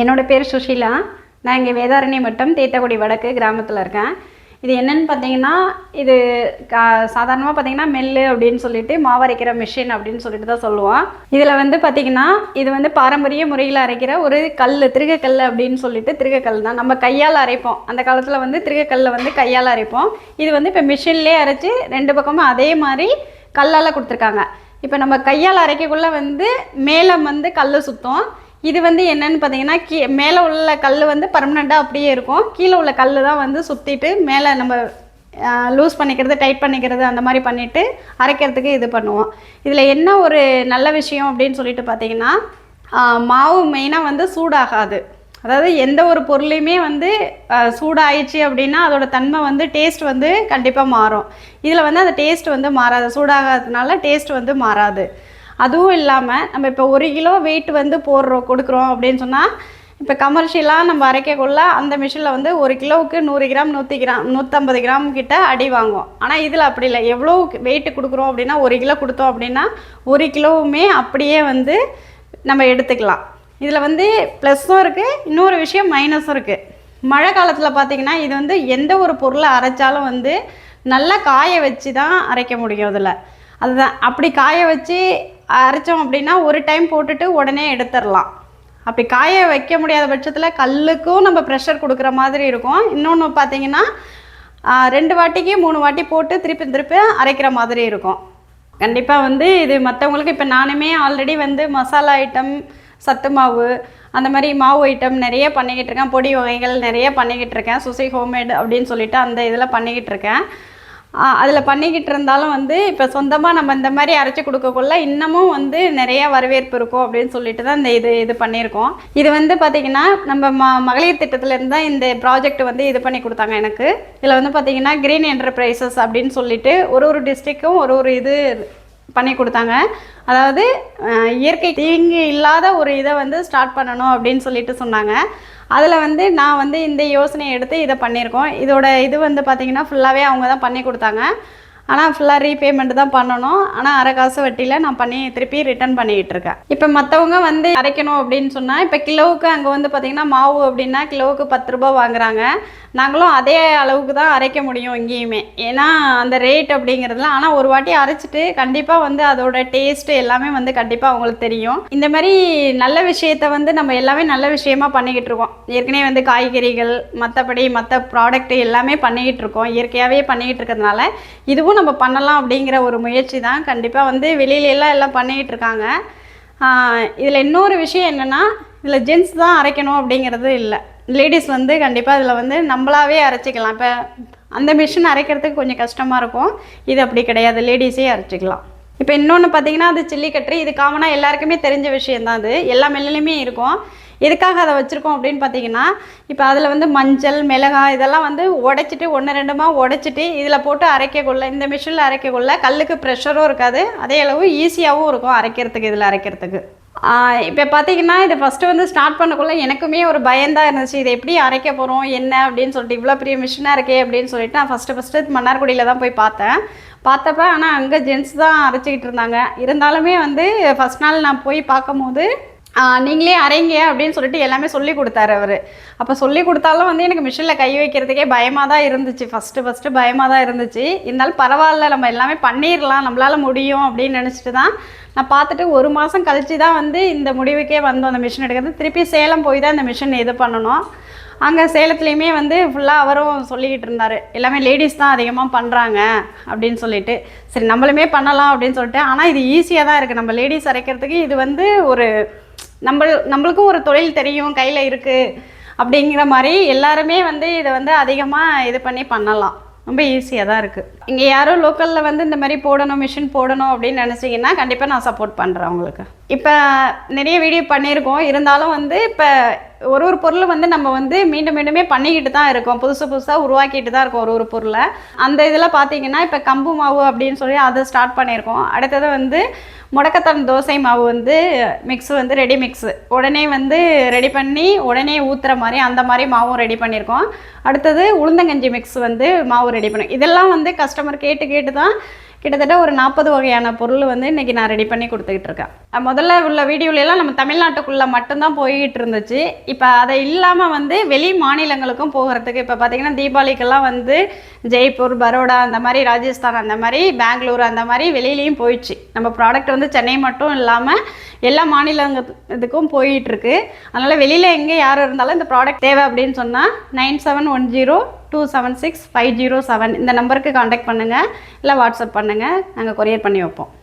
என்னோட பேர் சுஷீலா. நான் இங்கே வேதாரண்யம் வட்டம் தேத்தக்குடி வடக்கு கிராமத்தில் இருக்கேன். இது என்னென்னு பார்த்தீங்கன்னா, இது சாதாரணமாக பார்த்தீங்கன்னா மெல்லு அப்படின்னு சொல்லிட்டு மாவரைக்கிற மிஷின் அப்படின்னு சொல்லிட்டு தான் சொல்லுவோம். இதில் வந்து பார்த்திங்கன்னா இது வந்து பாரம்பரிய முறையில் அரைக்கிற ஒரு கல், திருகக்கல் அப்படின்னு சொல்லிட்டு திருகக்கல் தான். நம்ம கையால் அரைப்போம். அந்த காலத்தில் வந்து திருகக்கல்லை வந்து கையால் அரைப்போம். இது வந்து இப்போ மிஷின்லேயே அரைச்சி ரெண்டு பக்கமும் அதே மாதிரி கல்லால் கொடுத்துருக்காங்க. இப்போ நம்ம கையால் அரைக்கக்குள்ளே வந்து மேலே வந்து கல் சுத்தம். இது வந்து என்னென்னு பார்த்தீங்கன்னா மேலே உள்ள கல் வந்து பர்மனெண்ட்டாக அப்படியே இருக்கும். கீழே உள்ள கல் தான் வந்து சுற்றிட்டு மேலே நம்ம லூஸ் பண்ணிக்கிறது, டைட் பண்ணிக்கிறது அந்த மாதிரி பண்ணிவிட்டு அரைக்கிறதுக்கு இது பண்ணுவோம். இதில் என்ன ஒரு நல்ல விஷயம் அப்படின்னு சொல்லிட்டு பார்த்தீங்கன்னா, மாவு மெயினாக வந்து சூடாகாது. அதாவது எந்த ஒரு பொருளையுமே வந்து சூடாயிடுச்சு அப்படின்னா அதோட தன்மை வந்து டேஸ்ட் வந்து கண்டிப்பாக மாறும். இதில் வந்து அந்த டேஸ்ட் வந்து மாறாது. சூடாகாததுனால டேஸ்ட் வந்து மாறாது. அதுவும் இல்லாமல் நம்ம இப்போ 1 கிலோ வெயிட் வந்து கொடுக்குறோம் அப்படின்னு சொன்னால், இப்போ கமர்ஷியலாக நம்ம அரைக்கக்குள்ள அந்த மிஷினில் வந்து 1 கிலோவுக்கு 100 கிராம் 150 கிராம் கிட்ட அடி வாங்குவோம். ஆனால் இதில் அப்படி இல்லை. எவ்வளோ வெயிட்டு கொடுக்குறோம் அப்படின்னா 1 கிலோ கொடுத்தோம் அப்படின்னா 1 கிலோவுமே அப்படியே வந்து நம்ம எடுத்துக்கலாம். இதில் வந்து ப்ளஸ்ஸும் இருக்குது, இன்னொரு விஷயம் மைனஸும் இருக்குது. மழை காலத்தில் பார்த்திங்கன்னா இது வந்து எந்த ஒரு பொருளை அரைச்சாலும் வந்து நல்லா காய வச்சு தான் அரைக்க முடியும். இதில் அதுதான், அப்படி காய வச்சு அரைச்சோம் அப்படின்னா ஒரு டைம் போட்டுட்டு உடனே எடுத்துடலாம். அப்படி காய வைக்க முடியாத பட்சத்தில் கல்லுக்கும் நம்ம ப்ரெஷர் கொடுக்குற மாதிரி இருக்கும். இன்னொன்று பார்த்திங்கன்னா 2 வாட்டிக்கு 3 வாட்டி போட்டு திருப்பி அரைக்கிற மாதிரி இருக்கும். கண்டிப்பாக வந்து இது மற்றவங்களுக்கு இப்போ நானுமே ஆல்ரெடி வந்து மசாலா ஐட்டம், சத்து மாவு, அந்த மாதிரி மாவு ஐட்டம் நிறைய பண்ணிக்கிட்டு இருக்கேன். பொடி வகைகள் நிறைய பண்ணிக்கிட்டு இருக்கேன். சுசி ஹோம்மேட் அப்படின்னு சொல்லிட்டு அந்த இதில் பண்ணிக்கிட்டு இருக்கேன். அதில் பண்ணிக்கிட்டு இருந்தாலும் வந்து இப்போ சொந்தமாக நம்ம இந்த மாதிரி அரைச்சி கொடுக்கக்குள்ள இன்னமும் வந்து நிறைய வரவேற்பு இருக்கும் அப்படின்னு சொல்லிட்டு தான் இது பண்ணியிருக்கோம். இது வந்து பார்த்திங்கன்னா நம்ம மகளிர் திட்டத்திலேருந்து தான் இந்த ப்ராஜெக்ட் வந்து இது பண்ணி கொடுத்தாங்க எனக்கு. இதில் வந்து பார்த்திங்கன்னா க்ரீன் என்டர்பிரைசஸ் அப்படின்னு சொல்லிட்டு ஒரு டிஸ்ட்ரிக்டும் ஒரு இது பண்ணி கொடுத்தாங்க. அதாவது இயற்கை தீங்கு இல்லாத ஒரு இதை வந்து ஸ்டார்ட் பண்ணணும் அப்படின்னு சொல்லிட்டு சொன்னாங்க. அதில் வந்து நான் வந்து இந்த யோசனையை எடுத்து இதை பண்ணியிருக்கோம். இதோட இது வந்து பார்த்திங்கன்னா ஃபுல்லாகவே அவங்க தான் பண்ணி கொடுத்தாங்க. ஆனால் ஃபுல்லாக ரீபேமெண்ட் தான் பண்ணணும். ஆனால் அரை காசு வட்டியில் நான் பண்ணி திருப்பி ரிட்டர்ன் பண்ணிக்கிட்டு இருக்கேன். இப்போ மற்றவங்க வந்து அரைக்கணும் அப்படின்னு சொன்னால் இப்போ கிலோவுக்கு அங்கே வந்து பார்த்திங்கன்னா மாவு அப்படின்னா கிலோவுக்கு 10 ரூபா வாங்குறாங்க. நாங்களும் அதே அளவுக்கு தான் அரைக்க முடியும் இங்கேயுமே. ஏன்னா அந்த ரேட் அப்படிங்கிறதுலாம். ஆனால் ஒரு வாட்டி அரைச்சிட்டு கண்டிப்பாக வந்து அதோட டேஸ்ட்டு எல்லாமே வந்து கண்டிப்பாக அவங்களுக்கு தெரியும். இந்த மாதிரி நல்ல விஷயத்தை வந்து நம்ம எல்லாமே நல்ல விஷயமா பண்ணிக்கிட்டு இருக்கோம். ஏற்கனவே வந்து காய்கறிகள் மற்றபடி மற்ற ப்ராடக்ட்டு எல்லாமே பண்ணிக்கிட்டு இருக்கோம். இயற்கையாகவே பண்ணிக்கிட்டு இருக்கிறதுனால இதுவும் நம்ம பண்ணலாம் அப்படிங்கிற ஒரு முயற்சி தான். கண்டிப்பாக வந்து வெளியிலெல்லாம் பண்ணிக்கிட்டு இருக்காங்க. இதில் இன்னொரு விஷயம் என்னென்னா, இதில் ஜென்ஸ் தான் அரைக்கணும் அப்படிங்கிறது இல்லை. லேடிஸ் வந்து கண்டிப்பாக இதில் வந்து நம்மளாவே அரைச்சிக்கலாம். இப்போ அந்த மிஷின் அரைக்கிறதுக்கு கொஞ்சம் கஷ்டமாக இருக்கும். இது அப்படி கிடையாது, லேடிஸே அரைச்சிக்கலாம். இப்போ இன்னொன்று பார்த்திங்கன்னா அது சில்லி கட்ரு. இது காமனாக எல்லாருக்குமே தெரிஞ்ச விஷயந்தான். அது எல்லா மில்லுலையுமே இருக்கும். எதுக்காக அதை வச்சுருக்கோம் அப்படின்னு பார்த்தீங்கன்னா, இப்போ அதில் வந்து மஞ்சள், மிளகாய் இதெல்லாம் வந்து உடைச்சிட்டு 1-2மாக உடைச்சிட்டு இதில் போட்டு அரைக்கக்குள்ள, இந்த மிஷினில் அரைக்கக்குள்ள கல்லுக்கு ப்ரெஷரும் இருக்காது, அதே அளவு ஈஸியாகவும் இருக்கும் அரைக்கிறதுக்கு. இதில் அரைக்கிறதுக்கு இப்போ பார்த்திங்கன்னா இது ஃபஸ்ட்டு வந்து ஸ்டார்ட் பண்ணக்குள்ளே எனக்குமே ஒரு பயந்தான் இருந்துச்சு. இதை எப்படி அரைக்க போகிறோம் என்ன அப்படின்னு சொல்லிட்டு, இவ்வளோ பெரிய மிஷினாக இருக்கே அப்படின்னு சொல்லிட்டு நான் ஃபஸ்ட்டு மன்னார்குடியில் தான் போய் பார்த்தப்ப ஆனால் அங்கே ஜென்ஸ் தான் அரைச்சிக்கிட்டு இருந்தாங்க. இருந்தாலுமே வந்து ஃபஸ்ட் நாள் நான் போய் பார்க்கும்போது நீங்களே அரைங்க அப்படின்னு சொல்லிட்டு எல்லாமே சொல்லி கொடுத்தாரு அவர். அப்போ சொல்லி கொடுத்தாலும் வந்து எனக்கு மிஷினில் கை வைக்கிறதுக்கே பயமாக தான் இருந்துச்சு. ஃபஸ்ட்டு பயமாக தான் இருந்துச்சு. இருந்தாலும் பரவாயில்ல, நம்ம எல்லாமே பண்ணிடலாம், நம்மளால் முடியும் அப்படின்னு நினச்சிட்டு தான் நான் பார்த்துட்டு 1 மாதம் கழித்து தான் வந்து இந்த முடிவுக்கே வந்தோம். அந்த மிஷின் எடுக்கிறது திருப்பி சேலம் போய் தான் இந்த மிஷின் இது பண்ணணும். அங்கே சேலத்துலேயுமே வந்து ஃபுல்லாக அவரும் சொல்லிக்கிட்டு இருந்தார், எல்லாமே லேடிஸ் தான் அதிகமாக பண்ணுறாங்க அப்படின்னு சொல்லிட்டு. சரி நம்மளுமே பண்ணலாம் அப்படின்னு சொல்லிட்டு. ஆனால் இது ஈஸியாக தான் இருக்குது. நம்ம லேடிஸ் அரைக்கிறதுக்கு இது வந்து ஒரு நம்மளுக்கும் ஒரு தொழில் தெரியும், கையில் இருக்குது அப்படிங்கிற மாதிரி எல்லாருமே வந்து இதை வந்து அதிகமாக இது பண்ணி பண்ணலாம். ரொம்ப ஈஸியாக தான் இருக்குது. இங்கே யாரும் லோக்கலில் வந்து இந்த மாதிரி போடணும், மிஷின் போடணும் அப்படின்னு நினச்சிங்கன்னா கண்டிப்பாக நான் சப்போர்ட் பண்ணுறேன் உங்களுக்கு. இப்போ நிறைய வீடியோ பண்ணியிருக்கோம். இருந்தாலும் வந்து இப்போ ஒரு பொருள் வந்து நம்ம வந்து மீண்டுமே பண்ணிக்கிட்டு தான் இருக்கோம். புதுசாக உருவாக்கிட்டு தான் இருக்கோம் ஒரு பொருளை. அந்த இதில் பார்த்தீங்கன்னா இப்போ கம்பு மாவு அப்படின்னு சொல்லி அதை ஸ்டார்ட் பண்ணியிருக்கோம். அடுத்தது வந்து முடக்கத்தான் தோசை மாவு வந்து மிக்ஸ் வந்து ரெடி மிக்ஸு உடனே வந்து ரெடி பண்ணி உடனே ஊற்றுற மாதிரி அந்த மாதிரி மாவும் ரெடி பண்ணியிருக்கோம். அடுத்தது உளுந்தங்கஞ்சி மிக்ஸ் வந்து மாவு ரெடி பண்ணி, இதெல்லாம் வந்து கஸ்டமர் கேட்டு தான் கிட்டத்தட்ட ஒரு 40 வகையான பொருள் வந்து இன்றைக்கி நான் ரெடி பண்ணி கொடுத்துக்கிட்டு இருக்கேன். முதல்ல உள்ள வீடியோலலாம் நம்ம தமிழ்நாட்டுக்குள்ளே மட்டும்தான் போய்கிட்டு இருந்துச்சு. இப்போ அதை இல்லாமல் வந்து வெளி மாநிலங்களுக்கும் போகிறதுக்கு இப்போ பார்த்திங்கன்னா தீபாவளிக்கெல்லாம் வந்து ஜெய்ப்பூர், பரோடா, அந்த மாதிரி ராஜஸ்தான், அந்த மாதிரி பெங்களூர், அந்த மாதிரி வெளியிலையும் போயிடுச்சு. நம்ம ப்ராடக்ட் வந்து சென்னை மட்டும் இல்லாமல் எல்லா மாநிலங்களுக்கும் போயிட்டுருக்கு. அதனால் வெளியில் எங்கே யார் இருந்தாலும் இந்த ப்ராடக்ட் தேவை அப்படின்னு சொன்னால் 9710276507 இந்த நம்பருக்கு காண்டாக்ட் பண்ணுங்கள், இல்லை வாட்ஸ்அப் பண்ணுங்கள், நாங்கள் கொரியர் பண்ணி வைப்போம்.